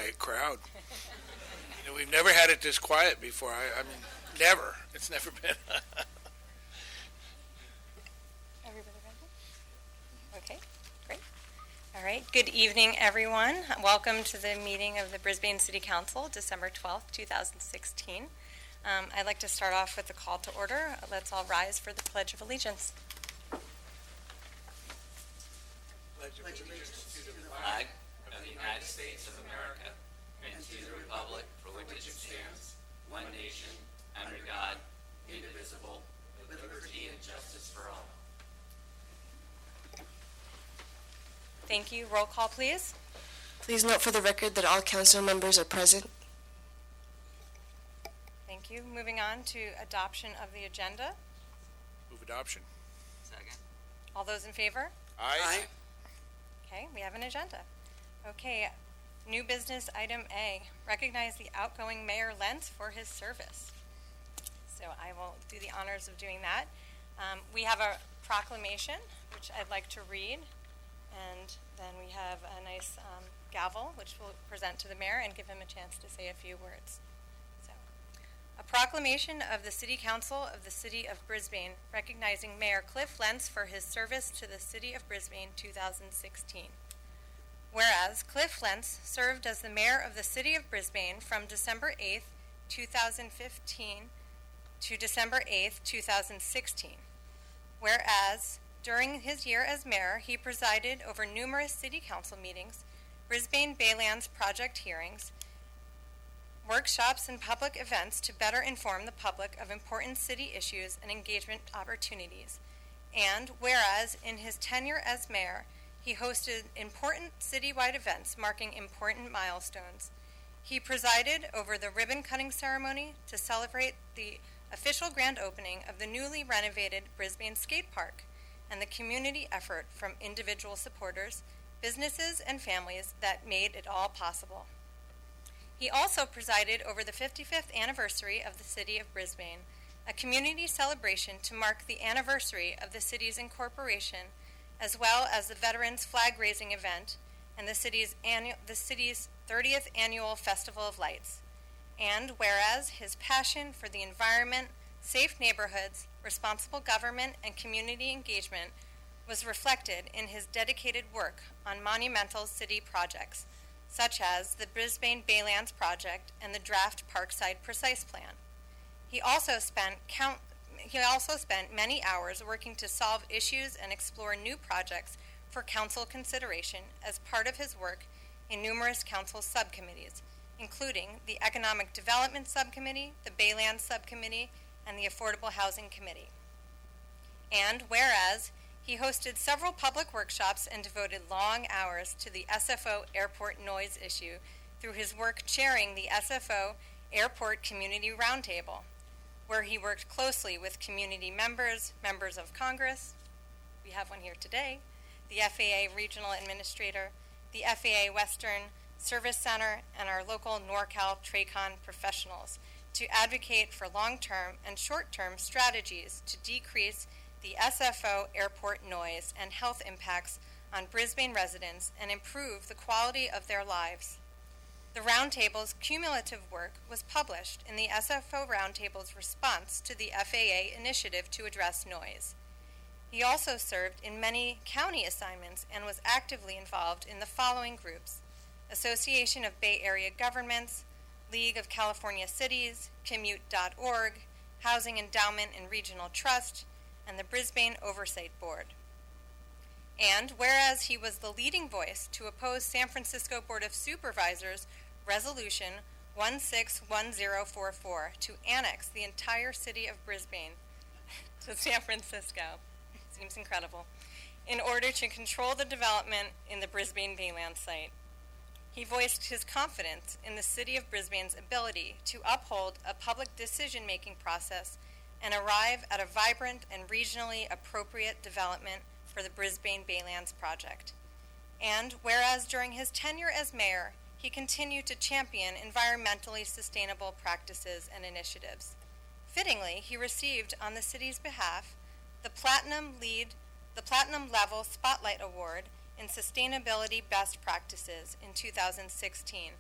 quiet crowd. We've never had it this quiet before. I mean, never. It's never been. Everybody ready? Okay, great. All right, good evening, everyone. Welcome to the meeting of the Brisbane City Council, December 12th, 2016. I'd like to start off with the call to order. Let's all rise for the Pledge of Allegiance. Pledge allegiance to the flag of the United States of America and to the republic for which it stands, one nation, under God, indivisible, with liberty and justice for all. Thank you. Roll call, please. Please note for the record that all council members are present. Thank you. Moving on to adoption of the agenda. Move adoption. Second. All those in favor? Aye. Okay, we have an agenda. Okay, new business item A, recognize the outgoing Mayor Lentz for his service. So I will do the honors of doing that. We have a proclamation, which I'd like to read, and then we have a nice gavel, which we'll present to the mayor and give him a chance to say a few words. So, a proclamation of the City Council of the City of Brisbane recognizing Mayor Cliff Lentz for his service to the City of Brisbane 2016. Whereas Cliff Lentz served as the mayor of the City of Brisbane from December 8th, 2015 to December 8th, 2016. Whereas during his year as mayor, he presided over numerous city council meetings, Brisbane Baylands project hearings, workshops and public events to better inform the public of important city issues and engagement opportunities. And whereas in his tenure as mayor, he hosted important citywide events marking important milestones. He presided over the ribbon-cutting ceremony to celebrate the official grand opening of the newly renovated Brisbane Skate Park and the community effort from individual supporters, businesses, and families that made it all possible. He also presided over the 55th anniversary of the City of Brisbane, a community celebration to mark the anniversary of the city's incorporation, as well as the Veterans Flag Raising event and the city's 30th Annual Festival of Lights. And whereas his passion for the environment, safe neighborhoods, responsible government, and community engagement was reflected in his dedicated work on monumental city projects, such as the Brisbane Baylands project and the draft Parkside Precise Plan. He also spent many hours working to solve issues and explore new projects for council consideration as part of his work in numerous council subcommittees, including the Economic Development Subcommittee, the Baylands Subcommittee, and the Affordable Housing Committee. And whereas he hosted several public workshops and devoted long hours to the SFO airport noise issue through his work chairing the SFO Airport Community Roundtable, where he worked closely with community members, members of Congress, we have one here today, the FAA Regional Administrator, the FAA Western Service Center, and our local NorCal TRACON professionals to advocate for long-term and short-term strategies to decrease the SFO airport noise and health impacts on Brisbane residents and improve the quality of their lives. The Roundtable's cumulative work was published in the SFO Roundtable's response to the FAA initiative to address noise. He also served in many county assignments and was actively involved in the following groups: Association of Bay Area Governments, League of California Cities, Commute.org, Housing Endowment and Regional Trust, and the Brisbane Oversight Board. And whereas he was the leading voice to oppose San Francisco Board of Supervisors Resolution 161044 to annex the entire city of Brisbane to San Francisco, seems incredible, in order to control the development in the Brisbane Baylands site. He voiced his confidence in the City of Brisbane's ability to uphold a public decision-making process and arrive at a vibrant and regionally appropriate development for the Brisbane Baylands project. And whereas during his tenure as mayor, he continued to champion environmentally sustainable practices and initiatives. Fittingly, he received on the city's behalf the Platinum Level Spotlight Award in Sustainability Best Practices in 2016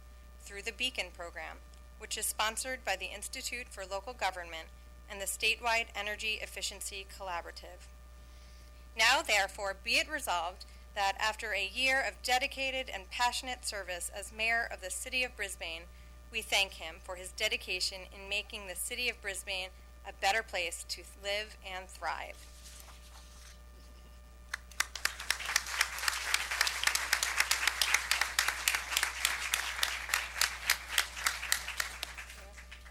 through the Beacon program, which is sponsored by the Institute for Local Government and the statewide Energy Efficiency Collaborative. Now, therefore, be it resolved that after a year of dedicated and passionate service as mayor of the city of Brisbane, we thank him for his dedication in making the city of Brisbane a better place to live and thrive.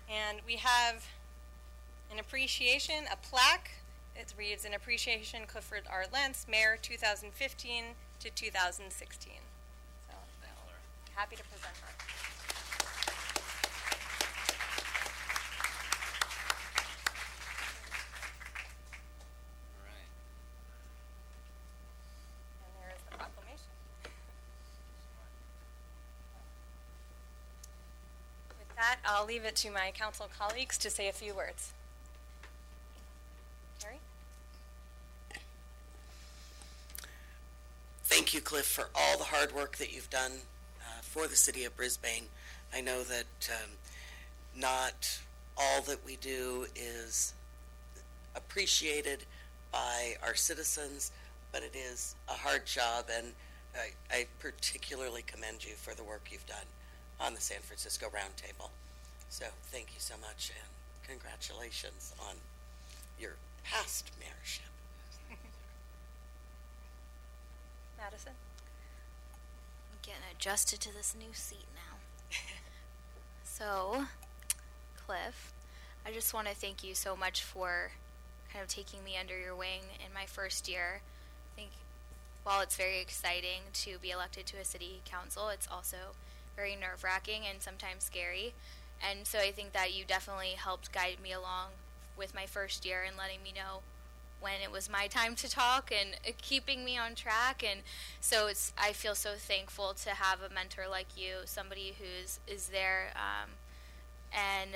And we have an appreciation, a plaque. It reads, "In appreciation, Clifford R. Lentz, Mayor 2015 to 2016. So, happy to present her. All right. And there is the proclamation. With that, I'll leave it to my council colleagues to say a few words. Terry? Thank you, Cliff, for all the hard work that you've done for the city of Brisbane. I know that not all that we do is appreciated by our citizens, but it is a hard job, and I particularly commend you for the work you've done on the San Francisco Roundtable. So thank you so much, and congratulations on your past mayorship. Madison? I'm getting adjusted to this new seat now. So, Cliff, I just want to thank you so much for kind of taking me under your wing in my first year. I think while it's very exciting to be elected to a city council, it's also very nerve-wracking and sometimes scary. And so I think that you definitely helped guide me along with my first year and letting me know when it was my time to talk and keeping me on track. And so I feel so thankful to have a mentor like you, somebody is there and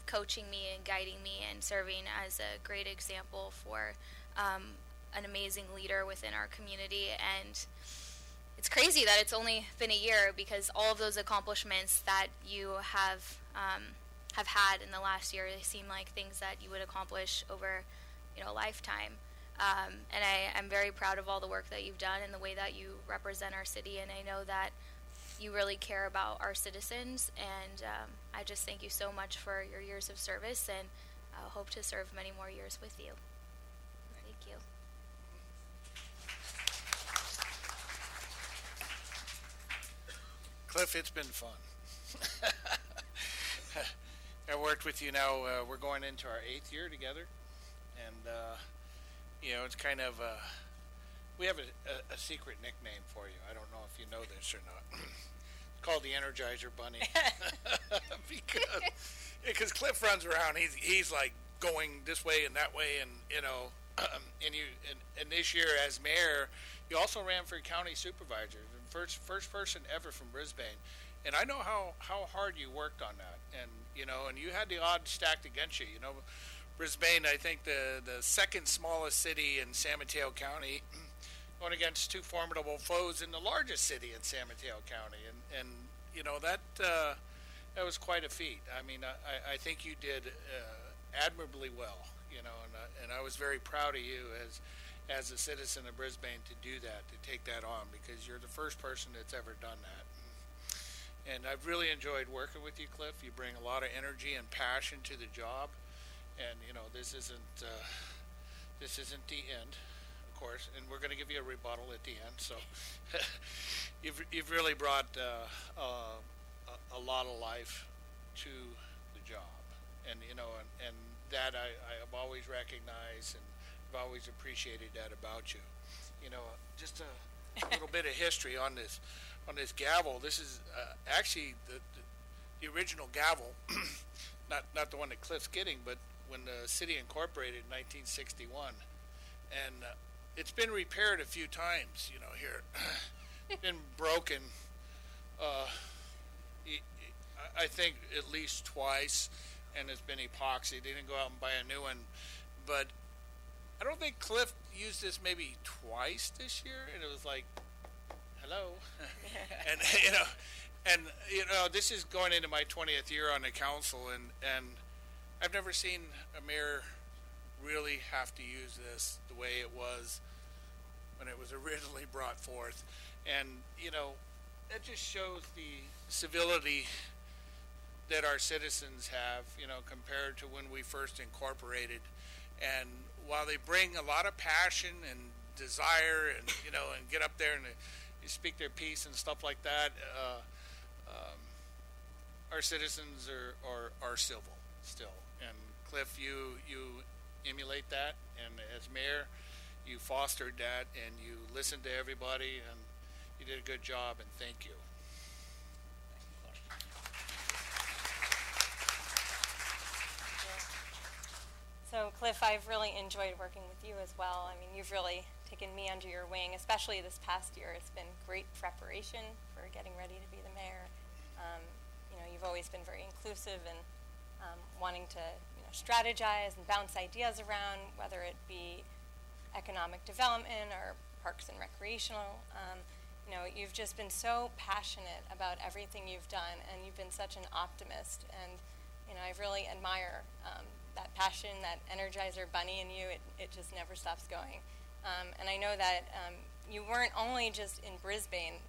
coaching me and guiding me and serving as a great example for an amazing leader within our community. And it's crazy that it's only been a year, because all of those accomplishments that you have had in the last year, they seem like things that you would accomplish over a lifetime. And I'm very proud of all the work that you've done and the way that you represent our city, and I know that you really care about our citizens, and I just thank you so much for your years of service, and I hope to serve many more years with you. Thank you. Cliff, it's been fun. I worked with you now. We're going into our 8th year together, and it's kind of we have a secret nickname for you. I don't know if you know this or not. It's called the Energizer Bunny. because Cliff runs around. He's like going this way and that way, and and this year as mayor, you also ran for county supervisor, the first person ever from Brisbane. And I know how hard you worked on that, and you had the odds stacked against you. Brisbane, I think the second smallest city in San Mateo County, going against two formidable foes in the largest city in San Mateo County, and that was quite a feat. I mean, I think you did admirably well, and I was very proud of you as a citizen of Brisbane to do that, to take that on, because you're the first person that's ever done that. And I've really enjoyed working with you, Cliff. You bring a lot of energy and passion to the job, and this isn't the end, of course. And we're going to give you a rebuttal at the end. So you've really brought a lot of life to the job, and and that I've always recognized, and I've always appreciated that about you. Just a little bit of history on this. On this gavel, this is actually the original gavel, not the one that Cliff's getting, but when the city incorporated in 1961, and it's been repaired a few times. Here, it's been broken. I think at least twice, and it's been epoxy. They didn't go out and buy a new one, but I don't think Cliff used this maybe twice this year, and it was like, hello. And And, you know, this is going into my 20th year on the council, and I've never seen a mayor really have to use this the way it was when it was originally brought forth. And, you know, that just shows the civility that our citizens have, you know, compared to when we first incorporated. And while they bring a lot of passion and desire and, you know, and get up there and you speak their piece and stuff like that, our citizens are civil still. And Cliff, you emulate that, and as mayor, you fostered that, and you listened to everybody, and you did a good job, and thank you. So Cliff, I've really enjoyed working with you as well. I mean, you've really taken me under your wing, especially this past year. It's been great preparation for getting ready to be the mayor. You know, you've always been very inclusive and wanting to, you know, strategize and bounce ideas around, whether it be economic development or parks and recreational. You know, you've just been so passionate about everything you've done, and you've been such an optimist. And, you know, I really admire that passion, that Energizer bunny in you. It just never stops going. And I know that you weren't only just in Brisbane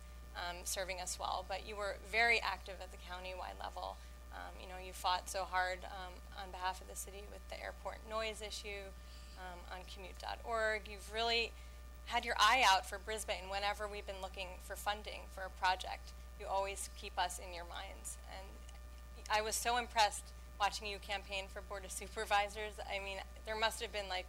serving us well, but you were very active at the county-wide level. You know, you fought so hard on behalf of the city with the airport noise issue, on commute.org. You've really had your eye out for Brisbane whenever we've been looking for funding for a project. You always keep us in your minds. And I was so impressed watching you campaign for Board of Supervisors. I mean, there must have been like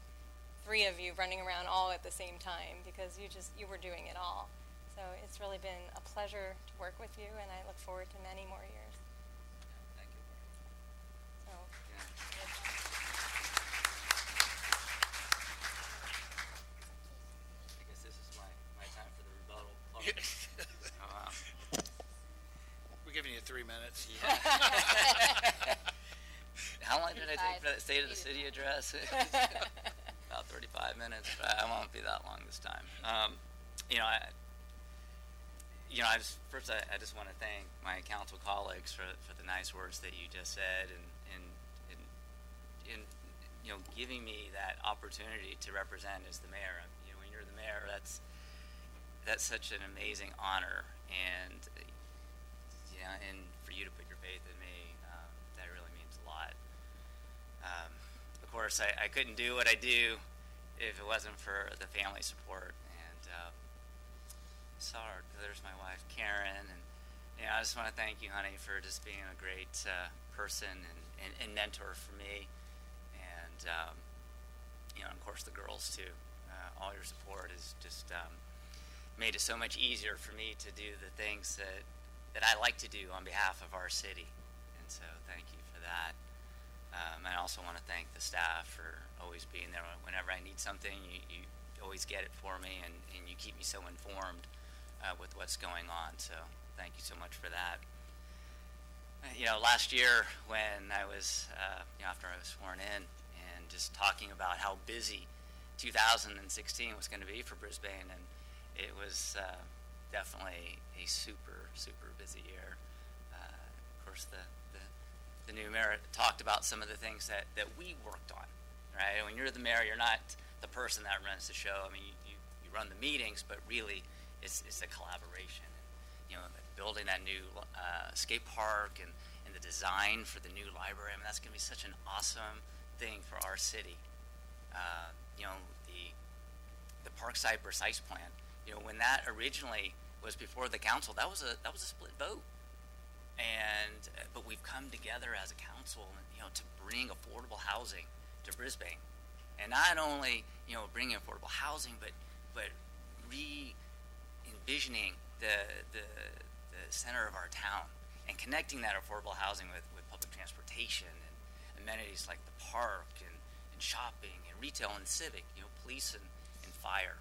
3 of you running around all at the same time, because you were doing it all. So it's really been a pleasure to work with you, and I look forward to many more years. Thank you. So, I guess this is my time for the rebuttal. Oh, wow. We're giving you 3 minutes. Yeah. How long did I take for that State of the City address? About 35 minutes, but I won't be that long this time. You know, I just want to thank my council colleagues for the nice words that you just said, and you know, giving me that opportunity to represent as the mayor. You know, when you're the mayor, that's such an amazing honor, and yeah, and for you to put your faith in me, that really means a lot. Of course, I couldn't do what I do if it wasn't for the family support. And there's my wife, Karen. And you know, I just want to thank you, honey, for just being a great person and mentor for me. And you know, and of course, the girls too. All your support has just made it so much easier for me to do the things that I like to do on behalf of our city. And so thank you for that. I also want to thank the staff for always being there whenever I need something. You always get it for me, and you keep me so informed with what's going on. So thank you so much for that. You know, last year when I was, you know, after I was sworn in, and just talking about how busy 2016 was going to be for Brisbane, and it was definitely a super, super busy year. Of course, the new mayor talked about some of the things that we worked on, right? When you're the mayor, you're not the person that runs the show. I mean, you run the meetings, but really it's a collaboration. You know, building that new skate park and the design for the new library. I mean, that's going to be such an awesome thing for our city. You know, the Parkside Precise Plan. You know, when that originally was before the council, that was a split vote. But we've come together as a council, you know, to bring affordable housing to Brisbane, and not only, you know, bringing affordable housing, but re-envisioning the center of our town and connecting that affordable housing with public transportation and amenities like the park and shopping and retail and civic, you know, police and fire.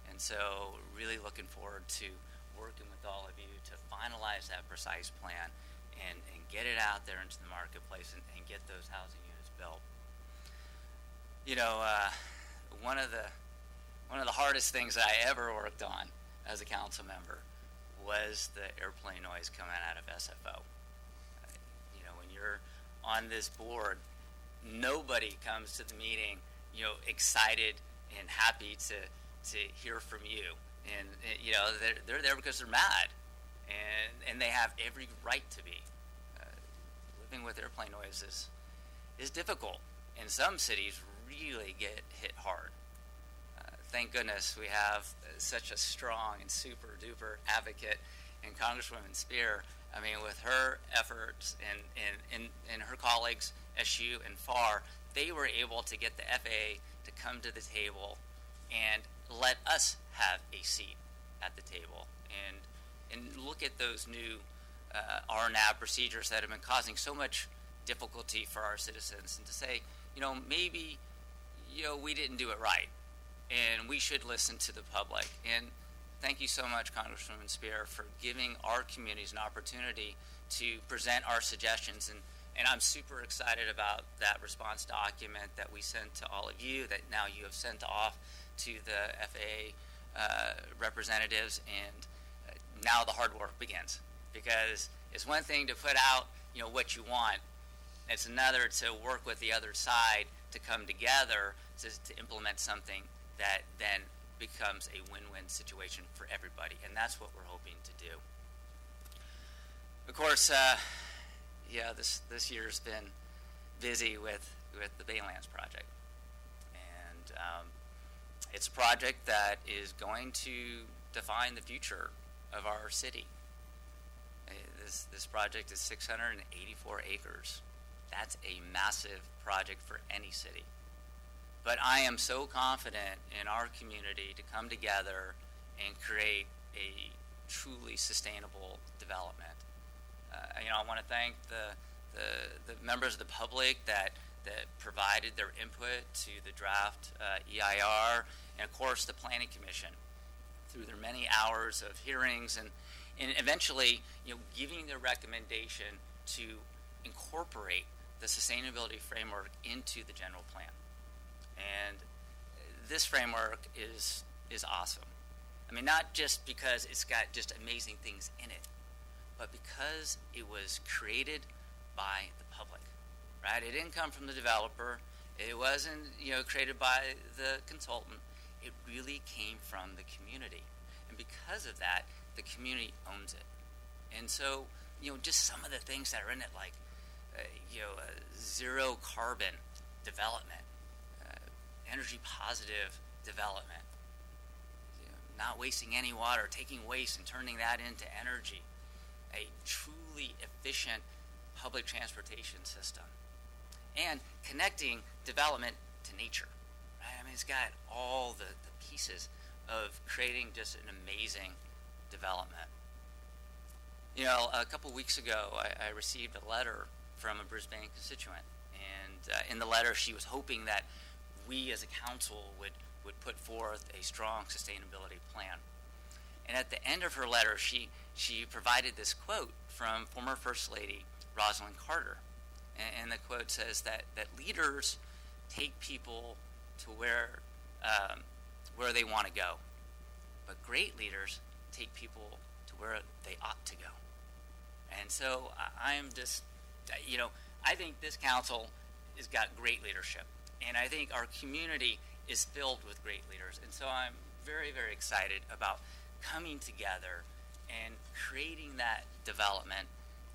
And so really looking forward to working with all of you to finalize that precise plan and get it out there into the marketplace and get those housing units built. You know, one of the hardest things that I ever worked on as a council member was the airplane noise coming out of SFO. When you're on this board, nobody comes to the meeting, excited and happy to hear from you. And they're there because they're mad, and they have every right to be. Living with airplane noise is difficult, and some cities really get hit hard. Thank goodness we have such a strong and super duper advocate in Congresswoman Spear. I mean, with her efforts and her colleagues, SU and FAR, they were able to get the FAA to come to the table and let us have a seat at the table and look at those new RNAV procedures that have been causing so much difficulty for our citizens, and to say, maybe, we didn't do it right, and we should listen to the public. And thank you so much, Congresswoman Spear, for giving our communities an opportunity to present our suggestions. And I'm super excited about that response document that we sent to all of you, that now you have sent off to the FAA representatives, and now the hard work begins. Because it's one thing to put out, what you want. It's another to work with the other side to come together to implement something that then becomes a win-win situation for everybody. And that's what we're hoping to do. Of course, this year's been busy with the Baylands project. And it's a project that is going to define the future of our city. This project is 684 acres. That's a massive project for any city. But I am so confident in our community to come together and create a truly sustainable development. I want to thank the members of the public that provided their input to the draft EIR, and of course the Planning Commission through their many hours of hearings and eventually, giving their recommendation to incorporate the sustainability framework into the general plan. And this framework is awesome. I mean, not just because it's got just amazing things in it, but because it was created by the public, right? It didn't come from the developer. It wasn't, created by the consultant. It really came from the community. And because of that, the community owns it. And so, just some of the things that are in it, like, zero carbon development, energy positive development, not wasting any water, taking waste and turning that into energy, a truly efficient public transportation system, and connecting development to nature, right? I mean, it's got all the pieces of creating just an amazing development. A couple weeks ago, I received a letter from a Brisbane constituent, and in the letter, she was hoping that we as a council would put forth a strong sustainability plan. And at the end of her letter, she provided this quote from former First Lady Rosalind Carter, and the quote says that leaders take people to where they want to go, but great leaders take people to where they ought to go. And so I'm just, I think this council has got great leadership, and I think our community is filled with great leaders. And so I'm very, very excited about coming together and creating that development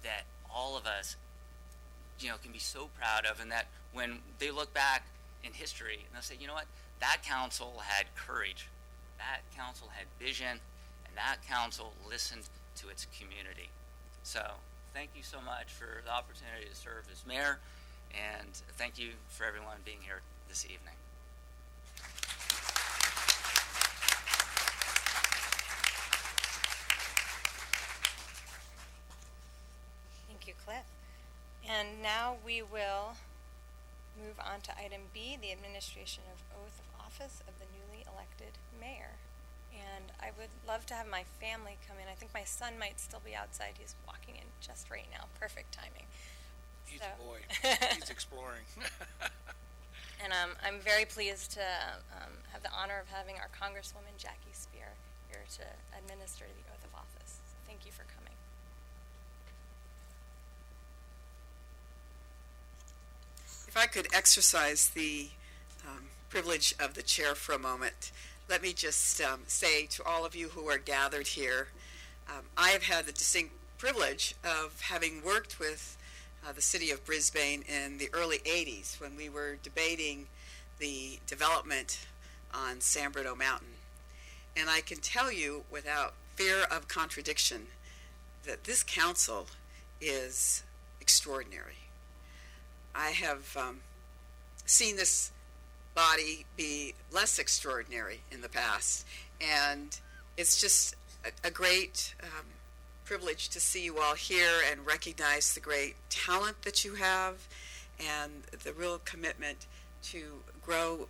that all of us, can be so proud of, and that when they look back in history, and they'll say, you know what, that council had courage, that council had vision, and that council listened to its community. So thank you so much for the opportunity to serve as mayor, and thank you for everyone being here this evening. Thank you, Cliff. And now we will move on to item B, the administration of oath of office of the newly elected mayor. And I would love to have my family come in. I think my son might still be outside. He's walking in just right now. Perfect timing. He's a boy. He's exploring. And I'm very pleased to have the honor of having our Congresswoman Jackie Spear here to administer the oath of office. So Thank you for coming. If I could exercise the privilege of the chair for a moment, let me just say to all of you who are gathered here, I have had the distinct privilege of having worked with the city of Brisbane in the early 80s when we were debating the development on San Bruno Mountain. And I can tell you without fear of contradiction that this council is extraordinary. I have seen this body be less extraordinary in the past, and it's just a great privilege to see you all here and recognize the great talent that you have and the real commitment to grow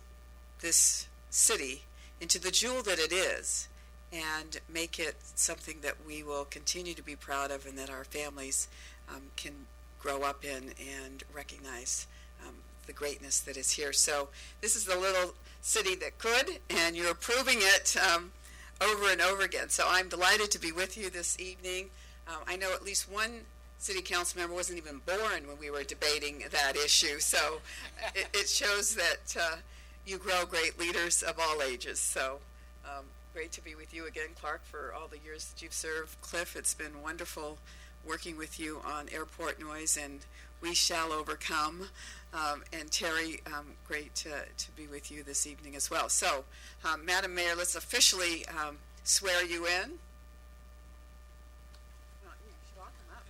this city into the jewel that it is and make it something that we will continue to be proud of and that our families can grow up in and recognize the greatness that is here. So this is the little city that could, and you're proving it over and over again. So I'm delighted to be with you this evening. I know at least one city council member wasn't even born when we were debating that issue. So it shows that you grow great leaders of all ages. So great to be with you again, Clark, for all the years that you've served. Cliff, it's been wonderful working with you on airport noise, and we shall overcome. And Terry, great to be with you this evening as well. So, Madam Mayor, let's officially swear you in. Well, you should all come up.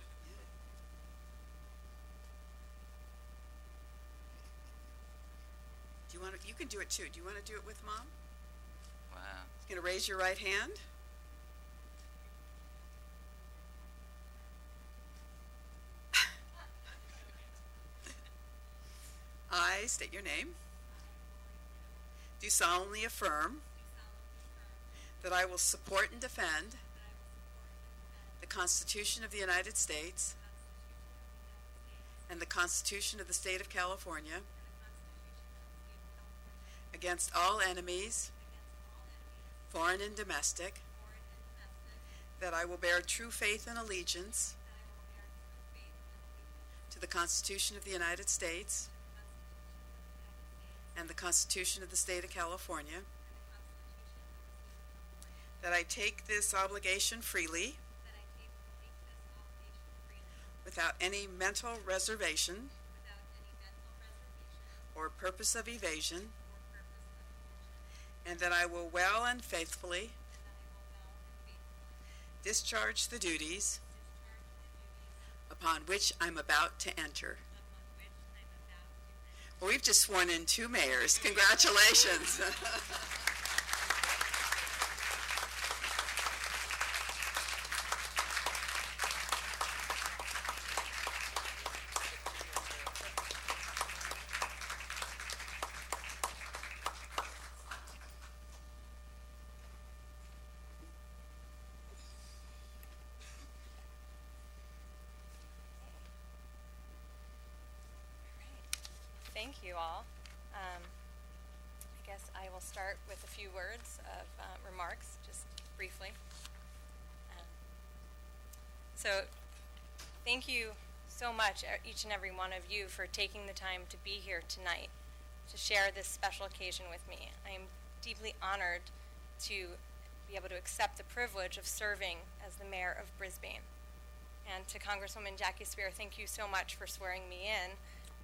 Do you want to? You can do it too. Do you want to do it with Mom? Wow. You're going to raise your right hand. I state your name. Do solemnly affirm that I will support and defend the Constitution of the United States and the Constitution of the State of California against all enemies, foreign and domestic, that I will bear true faith and allegiance to the Constitution of the United States and the Constitution of the State of California, that I take this obligation freely without any mental reservation or purpose of evasion, and that I will well and faithfully discharge the duties upon which I'm about to enter. Well, we've just sworn in 2 mayors. Congratulations. Thank you all. I guess I will start with a few words of remarks, just briefly. So thank you so much, each and every one of you, for taking the time to be here tonight to share this special occasion with me. I am deeply honored to be able to accept the privilege of serving as the mayor of Brisbane. And to Congresswoman Jackie Spear, thank you so much for swearing me in.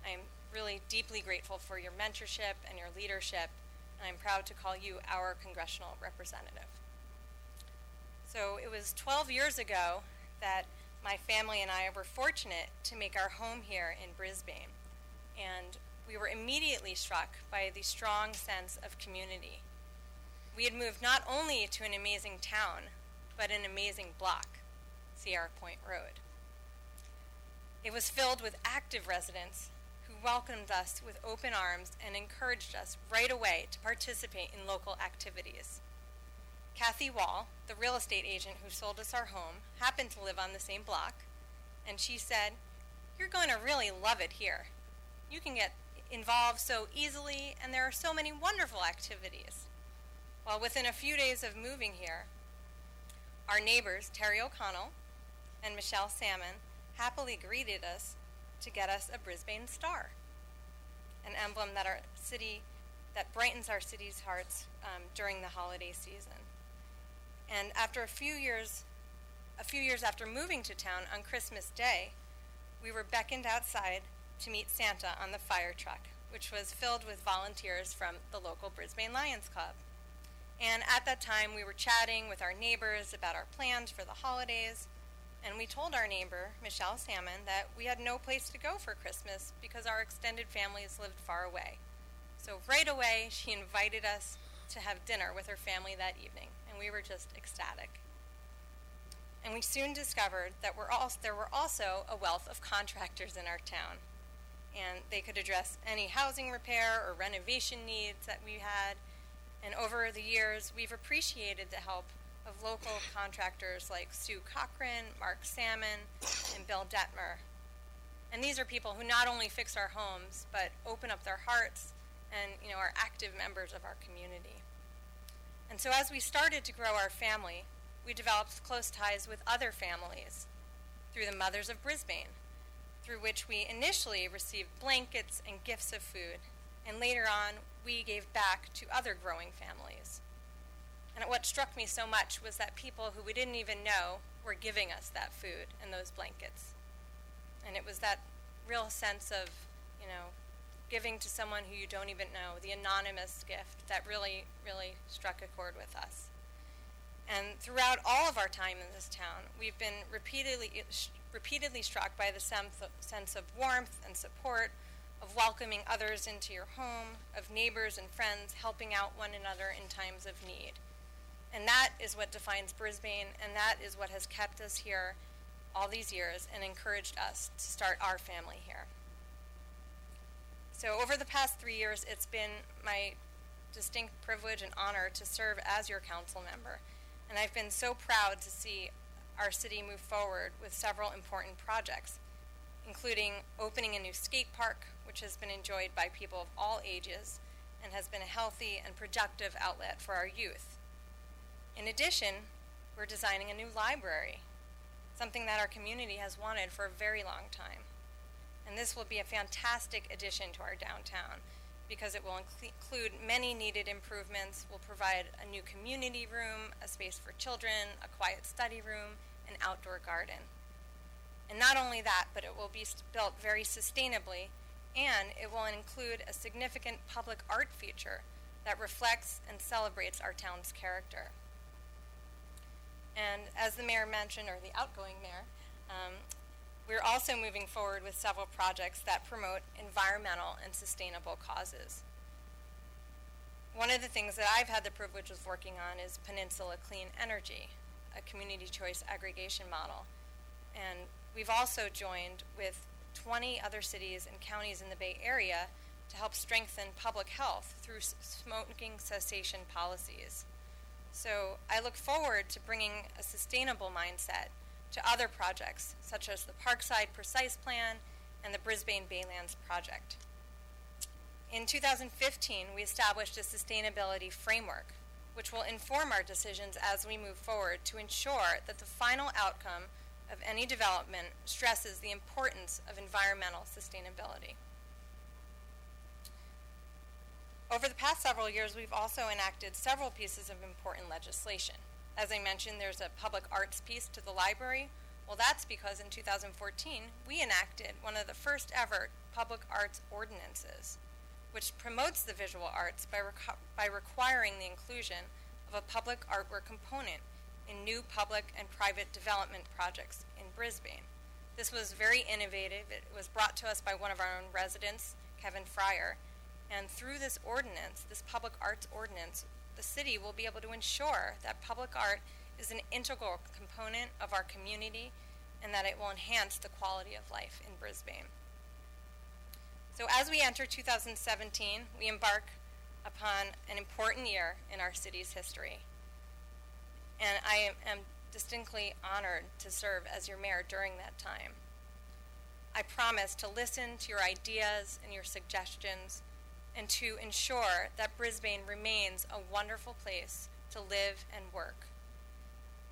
I'm really deeply grateful for your mentorship and your leadership, and I'm proud to call you our congressional representative. So it was 12 years ago that my family and I were fortunate to make our home here in Brisbane, and we were immediately struck by the strong sense of community. We had moved not only to an amazing town, but an amazing block, Sierra Point Road. It was filled with active residents who welcomed us with open arms and encouraged us right away to participate in local activities. Kathy Wall, the real estate agent who sold us our home, happened to live on the same block, and she said, "You're going to really love it here. You can get involved so easily, and there are so many wonderful activities." Well, within a few days of moving here, Our neighbors, Terry O'Connell and Michelle Salmon, happily greeted us to get us a Brisbane star, an emblem that brightens our city's hearts during the holiday season. And after a few years after moving to town on Christmas Day, we were beckoned outside to meet Santa on the fire truck, which was filled with volunteers from the local Brisbane Lions Club. And at that time, we were chatting with our neighbors about our plans for the holidays, and we told our neighbor, Michelle Salmon, that we had no place to go for Christmas because our extended families lived far away. So right away, she invited us to have dinner with her family that evening, and we were just ecstatic. And we soon discovered that there were also a wealth of contractors in our town, and they could address any housing repair or renovation needs that we had. And over the years, we've appreciated the help of local contractors like Sue Cochran, Mark Salmon, and Bill Detmer. And these are people who not only fix our homes, but open up their hearts and, are active members of our community. And so as we started to grow our family, we developed close ties with other families through the Mothers of Brisbane, through which we initially received blankets and gifts of food, and later on, we gave back to other growing families. And what struck me so much was that people who we didn't even know were giving us that food and those blankets. And it was that real sense of, giving to someone who you don't even know, the anonymous gift, that really, really struck a chord with us. And throughout all of our time in this town, we've been repeatedly struck by the sense of warmth and support, of welcoming others into your home, of neighbors and friends helping out one another in times of need. And that is what defines Brisbane, and that is what has kept us here all these years and encouraged us to start our family here. So over the past 3 years, it's been my distinct privilege and honor to serve as your council member. And I've been so proud to see our city move forward with several important projects, including opening a new skate park, which has been enjoyed by people of all ages and has been a healthy and productive outlet for our youth. In addition, we're designing a new library, something that our community has wanted for a very long time. And this will be a fantastic addition to our downtown because it will include many needed improvements, will provide a new community room, a space for children, a quiet study room, an outdoor garden. And not only that, but it will be built very sustainably, and it will include a significant public art feature that reflects and celebrates our town's character. And as the mayor mentioned, or the outgoing mayor, we're also moving forward with several projects that promote environmental and sustainable causes. One of the things that I've had the privilege of working on is Peninsula Clean Energy, a community choice aggregation model. And we've also joined with 20 other cities and counties in the Bay Area to help strengthen public health through smoking cessation policies. So I look forward to bringing a sustainable mindset to other projects, such as the Parkside Precise Plan and the Brisbane Baylands Project. In 2015, we established a sustainability framework, which will inform our decisions as we move forward to ensure that the final outcome of any development stresses the importance of environmental sustainability. Over the past several years, we've also enacted several pieces of important legislation. As I mentioned, there's a public arts piece to the library. Well, that's because in 2014, we enacted one of the first ever public arts ordinances, which promotes the visual arts by requiring the inclusion of a public artwork component in new public and private development projects in Brisbane. This was very innovative. It was brought to us by one of our own residents, Kevin Fryer. And through this ordinance, this public arts ordinance, the city will be able to ensure that public art is an integral component of our community and that it will enhance the quality of life in Brisbane. So as we enter 2017, we embark upon an important year in our city's history. And I am distinctly honored to serve as your mayor during that time. I promise to listen to your ideas and your suggestions and to ensure that Brisbane remains a wonderful place to live and work.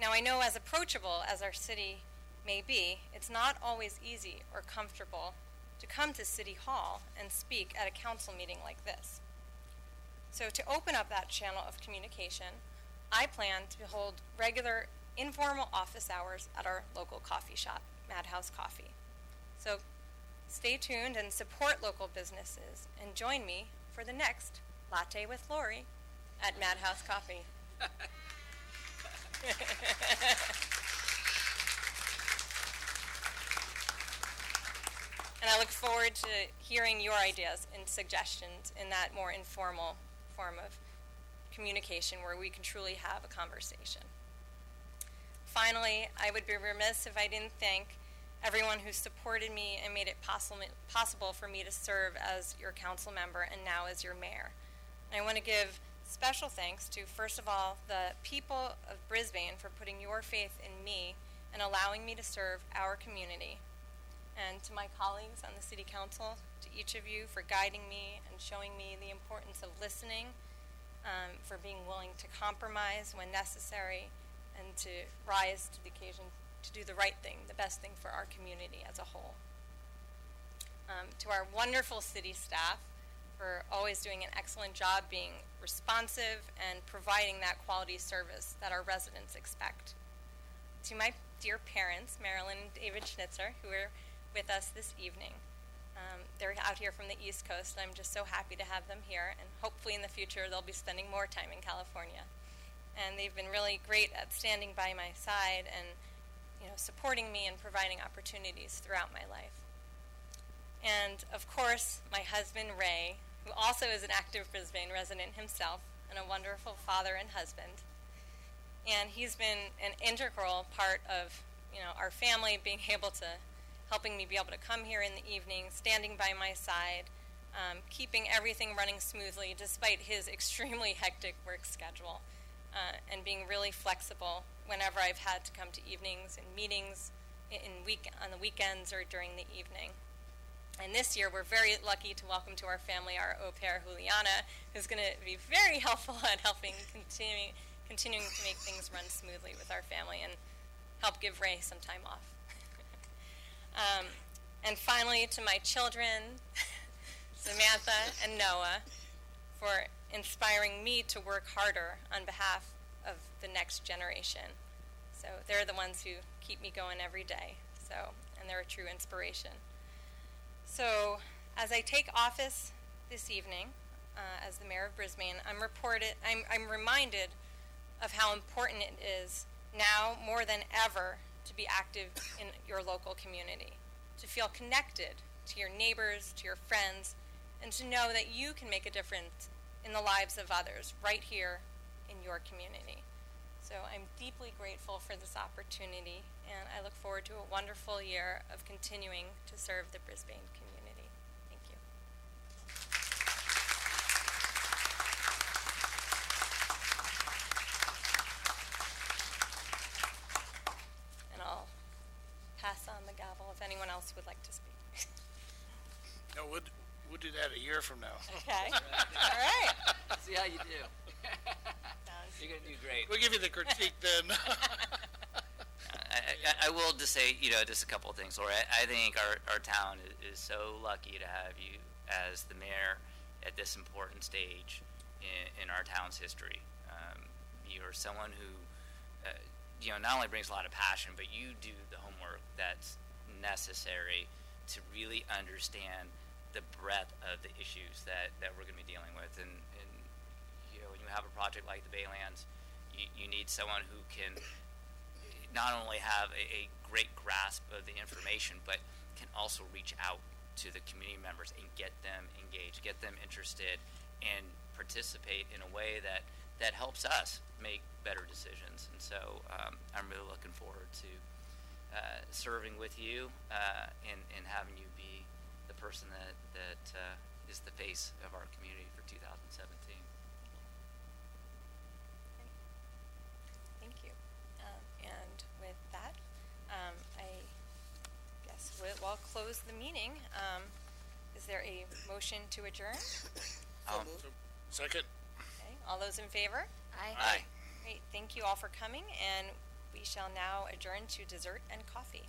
Now, I know as approachable as our city may be, it's not always easy or comfortable to come to City Hall and speak at a council meeting like this. So to open up that channel of communication, I plan to hold regular informal office hours at our local coffee shop, Madhouse Coffee. So stay tuned and support local businesses and join me for the next Latte with Lori at Madhouse Coffee. And I look forward to hearing your ideas and suggestions in that more informal form of communication where we can truly have a conversation. Finally, I would be remiss if I didn't thank everyone who supported me and made it possible for me to serve as your council member and now as your mayor. And I want to give special thanks to, first of all, the people of Brisbane for putting your faith in me and allowing me to serve our community. And to my colleagues on the City Council, to each of you for guiding me and showing me the importance of listening, for being willing to compromise when necessary, and to rise to the occasion to do the right thing, the best thing for our community as a whole. To our wonderful city staff for always doing an excellent job being responsive and providing that quality service that our residents expect. To my dear parents, Marilyn and David Schnitzer, who are with us this evening. They're out here from the East Coast, and I'm just so happy to have them here, and hopefully in the future they'll be spending more time in California. And they've been really great at standing by my side and supporting me and providing opportunities throughout my life. And of course, my husband Ray, who also is an active Brisbane resident himself and a wonderful father and husband. And he's been an integral part of our family, being able to helping me be able to come here in the evening, standing by my side, keeping everything running smoothly despite his extremely hectic work schedule, and being really flexible whenever I've had to come to evenings and meetings on the weekends or during the evening. And this year, we're very lucky to welcome to our family our au pair, Juliana, who's going to be very helpful at helping continuing to make things run smoothly with our family and help give Ray some time off. And finally, to my children, Samantha and Noah, for inspiring me to work harder on behalf of the next generation. So they're the ones who keep me going every day. And they're a true inspiration. So as I take office this evening as the mayor of Brisbane, I'm reminded of how important it is now more than ever to be active in your local community, to feel connected to your neighbors, to your friends, and to know that you can make a difference in the lives of others right here in your community. So I'm deeply grateful for this opportunity, and I look forward to a wonderful year of continuing to serve the Brisbane community. Thank you. And I'll pass on the gavel if anyone else would like to speak. No, we'll do that a year from now. Okay. All right. See how you do. You're going to do great. We'll give you the critique then. I will just say, just a couple of things, Laura. I think our town is so lucky to have you as the mayor at this important stage in our town's history. You are someone who, not only brings a lot of passion, but you do the homework that's necessary to really understand the breadth of the issues that we're going to be dealing with. And when you have a project like the Baylands, you need someone who can not only have a great grasp of the information, but can also reach out to the community members and get them engaged, get them interested, and participate in a way that helps us make better decisions. And so I'm really looking forward to serving with you and having you be the person that is the face of our community for 2017. Thank you. And with that, I guess we'll close the meeting. Is there a motion to adjourn? Second. Okay. All those in favor? Aye. Aye. Great. Thank you all for coming. And We shall now adjourn to dessert and coffee.